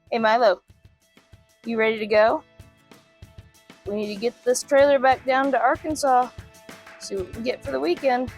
Hey Milo, you ready to go? We need to get this trailer back down to Arkansas. See what we can get for the weekend.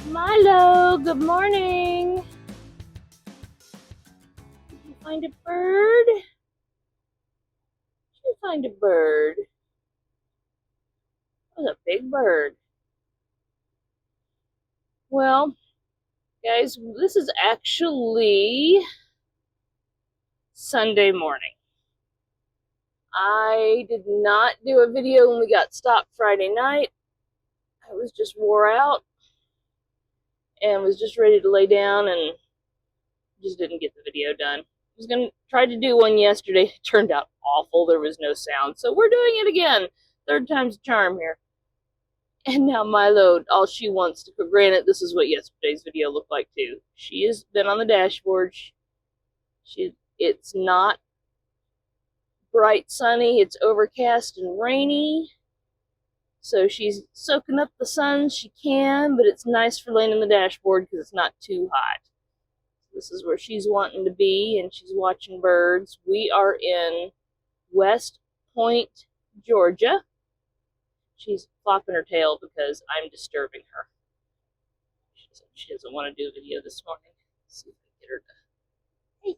Milo, good morning. Did you find a bird? Did you find a bird? That was a big bird. Well, guys, this is actually Sunday morning. I did not do a video when we got stopped Friday night. I was just wore out and was just ready to lay down and just didn't get the video done. I was gonna try to do one yesterday. It turned out awful. There was no sound, so we're doing it again. Third time's a charm here. And now Milo, all she wants to, for granted, this is what yesterday's video looked like too. She has been on the dashboard. It's not bright sunny. It's overcast and rainy. So she's soaking up the sun she can, but it's nice for laying in the dashboard because it's not too hot. This is where she's wanting to be, and she's watching birds. We are in West Point, Georgia. She's flopping her tail because I'm disturbing her. She doesn't want to do a video this morning. Let's see if I can get her to. Hey,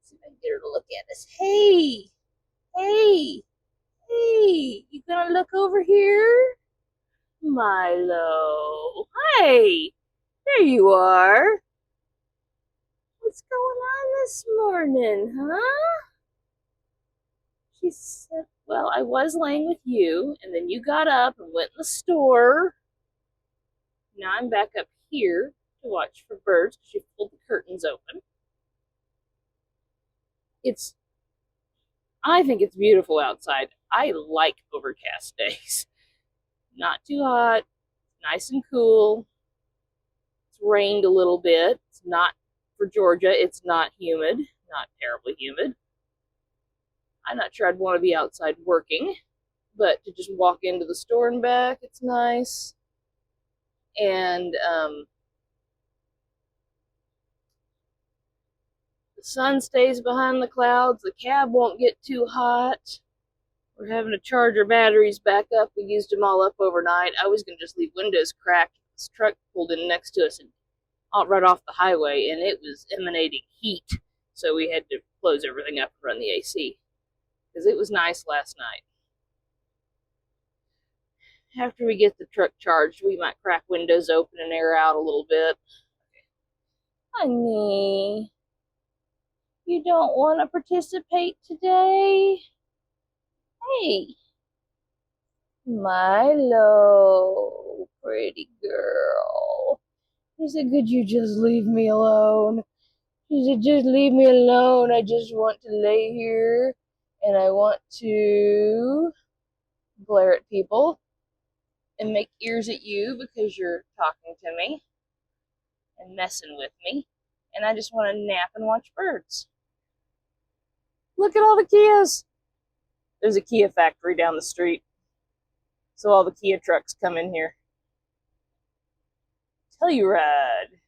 see if I can get her to look at us. Hey, hey, hey! You gonna look over here, Milo? Hey, there you are. What's going on this morning, huh? She said, well, I was laying with you, and then you got up and went in the store. Now I'm back up here to watch for birds because you pulled the curtains open. I think it's beautiful outside. I like overcast days. Not too hot, nice and cool. It's rained a little bit. It's not, for Georgia, it's not humid, not terribly humid. I'm not sure I'd want to be outside working, but to just walk into the store and back, it's nice. And sun stays behind the clouds, the cab won't get too hot. We're having to charge our batteries back up. We used them all up overnight. I was going to just leave windows cracked. This truck pulled in next to us and right off the highway, and it was emanating heat. So we had to close everything up and run the AC because it was nice last night. After we get the truck charged, we might crack windows open and air out a little bit. Honey, you don't want to participate today? Hey, Milo, pretty girl. He said, could you just leave me alone? She said, just leave me alone. I just want to lay here and I want to glare at people and make ears at you because you're talking to me and messing with me. And I just want to nap and watch birds. Look at all the Kias. There's a Kia factory down the street. So all the Kia trucks come in here. Telluride.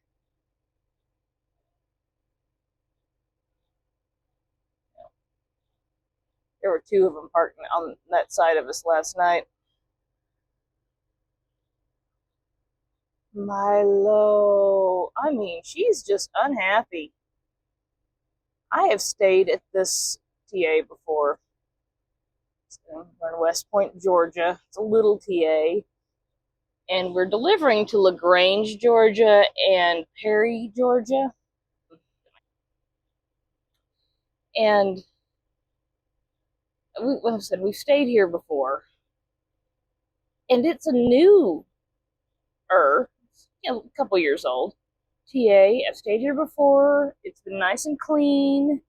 There were two of them parked on that side of us last night. Milo. I mean, she's just unhappy. I have stayed at this TA before. We're in West Point, Georgia. It's a little TA. And we're delivering to LaGrange, Georgia and Perry, Georgia. And like I said, we've stayed here before. And it's a new, a couple years old. TA. I've stayed here before. It's been nice and clean.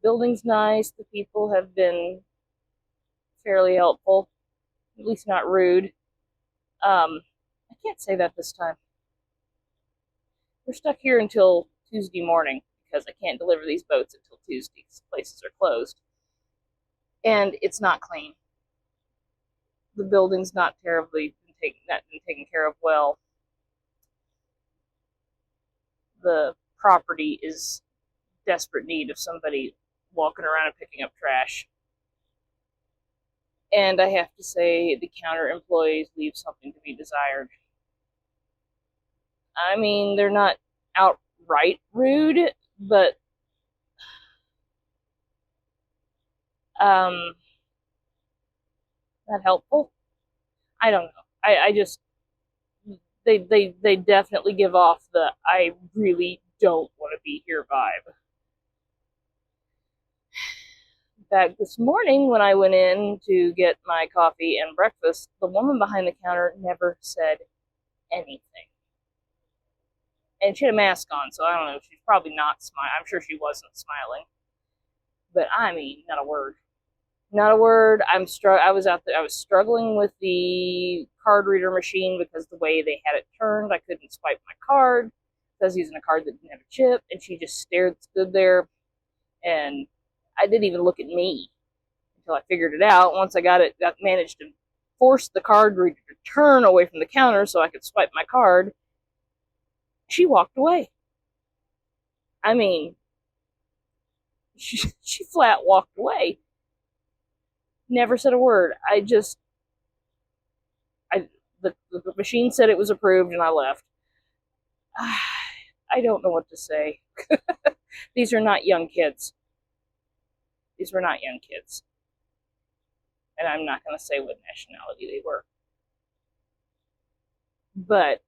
Building's nice. The people have been fairly helpful, at least not rude. I can't say that this time. We're stuck here until Tuesday morning because I can't deliver these boats until Tuesday. Places are closed. And it's not clean. The building's not terribly been taken care of well. The property is desperate need of somebody walking around and picking up trash. And I have to say, the counter employees leave something to be desired. I mean, they're not outright rude, but not helpful. I don't know. I just they definitely give off the I really don't want to be here vibe. Back this morning when I went in to get my coffee and breakfast, the woman behind the counter never said anything. And she had a mask on, so I don't know. She's probably not smiling. I'm sure she wasn't smiling. But I mean, not a word. Not a word. I was out there. I was struggling with the card reader machine because the way they had it turned, I couldn't swipe my card. I was using a card that didn't have a chip, and she just stood there, and I didn't even look at me until I figured it out. Once I managed to force the card reader to turn away from the counter so I could swipe my card. She walked away. I mean, she flat walked away. Never said a word. The machine said it was approved and I left. I don't know what to say. These are not young kids. These were not young kids. And I'm not going to say what nationality they were. But,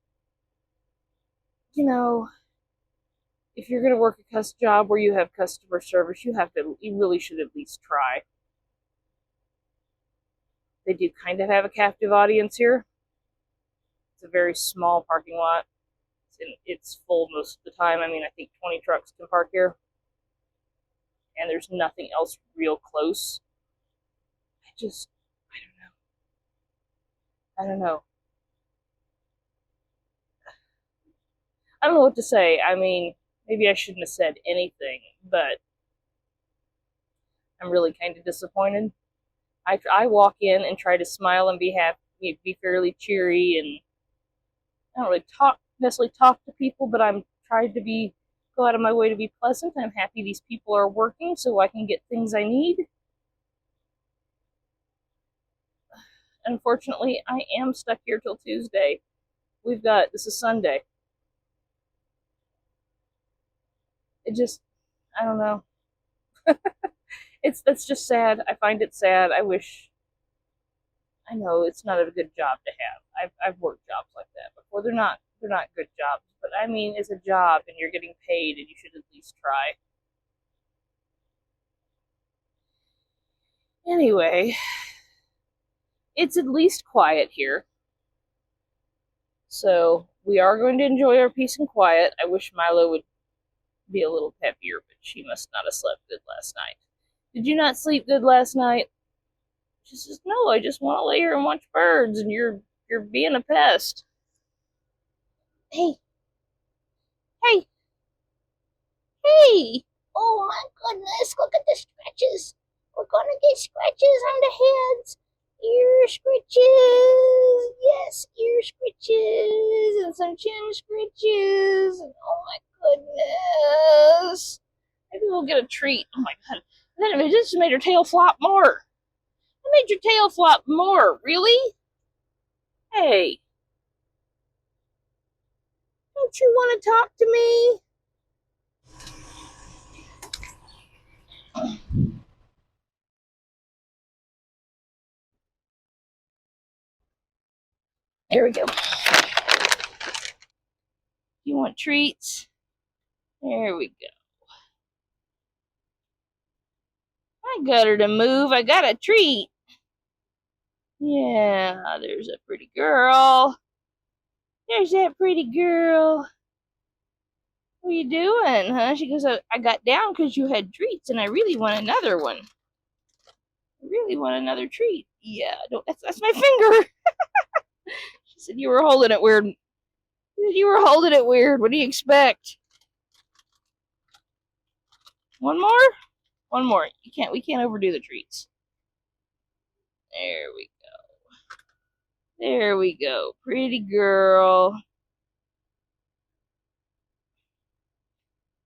you know, if you're going to work a job where you have customer service, you really should at least try. They do kind of have a captive audience here. It's a very small parking lot. It's full most of the time. I mean, I think 20 trucks can park here. And there's nothing else real close. I don't know. I don't know what to say. I mean, maybe I shouldn't have said anything, but I'm really kind of disappointed. I walk in and try to smile and be happy, be fairly cheery, and I don't really necessarily talk to people, but I'm trying to be go out of my way to be pleasant. I'm happy these people are working so I can get things I need. Unfortunately, I am stuck here till Tuesday. This is Sunday. I don't know. That's just sad. I find it sad. I know it's not a good job to have. I've worked jobs like that before. They're not good jobs, but I mean, it's a job and you're getting paid and you should at least try. Anyway, it's at least quiet here. So we are going to enjoy our peace and quiet. I wish Milo would be a little peppier, but she must not have slept good last night. Did you not sleep good last night? She says, no, I just want to lay here and watch birds, and you're being a pest. Hey, hey, hey! Oh my goodness, look at the scratches. We're gonna get scratches on the heads. Ear scratches. Yes, ear scratches. And some chin scratches. And oh my goodness. Maybe we'll get a treat. Oh my god. And then it just made her tail flop more. It made your tail flop more. Really? Hey. Don't you want to talk to me? There we go. You want treats? There we go. I got her to move. I got a treat. Yeah, there's a pretty girl. There's that pretty girl. What are you doing, huh? She goes, I got down because you had treats and I really want another one. I really want another treat. Yeah, that's my finger. She said, you were holding it weird. You were holding it weird. What do you expect? One more? One more. We can't overdo the treats. There we go. There we go. Pretty girl.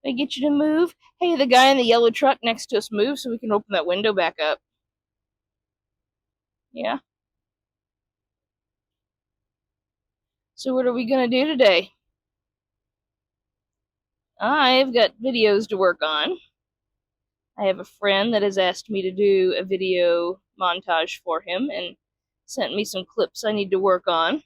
Can I get you to move? Hey, the guy in the yellow truck next to us move so we can open that window back up. Yeah. So what are we gonna do today? I've got videos to work on. I have a friend that has asked me to do a video montage for him and sent me some clips I need to work on.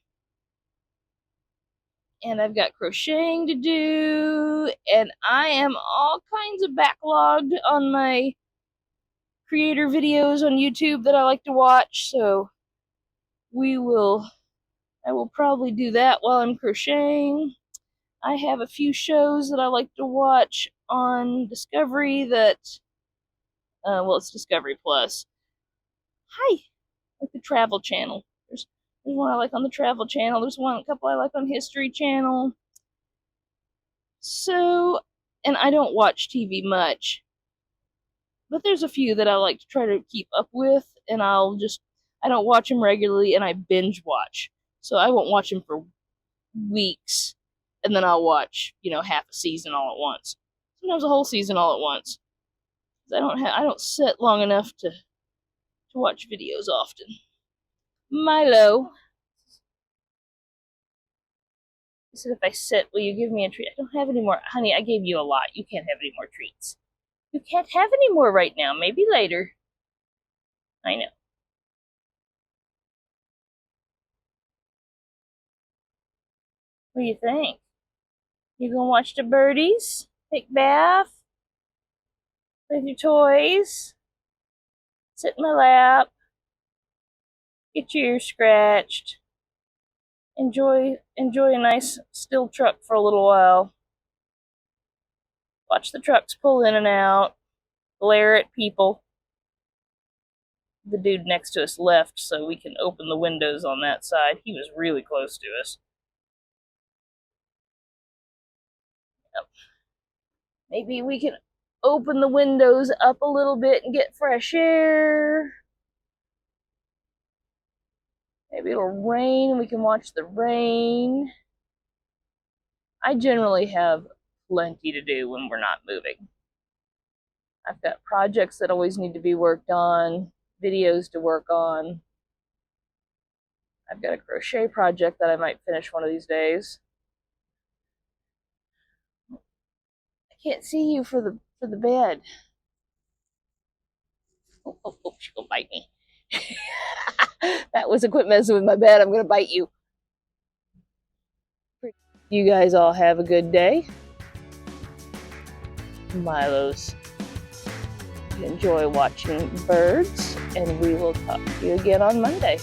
And I've got crocheting to do, and I am all kinds of backlogged on my creator videos on YouTube that I like to watch, so I will probably do that while I'm crocheting. I have a few shows that I like to watch on Discovery it's Discovery Plus. Hi, like the Travel Channel. There's one I like on the Travel Channel. There's a couple I like on History Channel. So, and I don't watch TV much, but there's a few that I like to try to keep up with, and I don't watch them regularly, and I binge watch. So I won't watch them for weeks, and then I'll watch, half a season all at once. Sometimes a whole season all at once. I don't sit long enough to watch videos often. Milo. I said, if I sit, will you give me a treat? I don't have any more. Honey, I gave you a lot. You can't have any more treats. You can't have any more right now. Maybe later. I know. What do you think? You gonna watch the birdies? Take bath? Play with your toys? Sit in my lap? Get your ears scratched? Enjoy a nice still truck for a little while. Watch the trucks pull in and out. Glare at people. The dude next to us left so we can open the windows on that side. He was really close to us. Yep. Maybe we can open the windows up a little bit and get fresh air. Maybe it'll rain and we can watch the rain. I generally have plenty to do when we're not moving. I've got projects that always need to be worked on, videos to work on. I've got a crochet project that I might finish one of these days. I can't see you for the bed. Oh, she's gonna bite me. That was a quit messing with my bed. I'm gonna bite you. You guys all have a good day. Milo's. Enjoy watching birds, and we will talk to you again on Monday.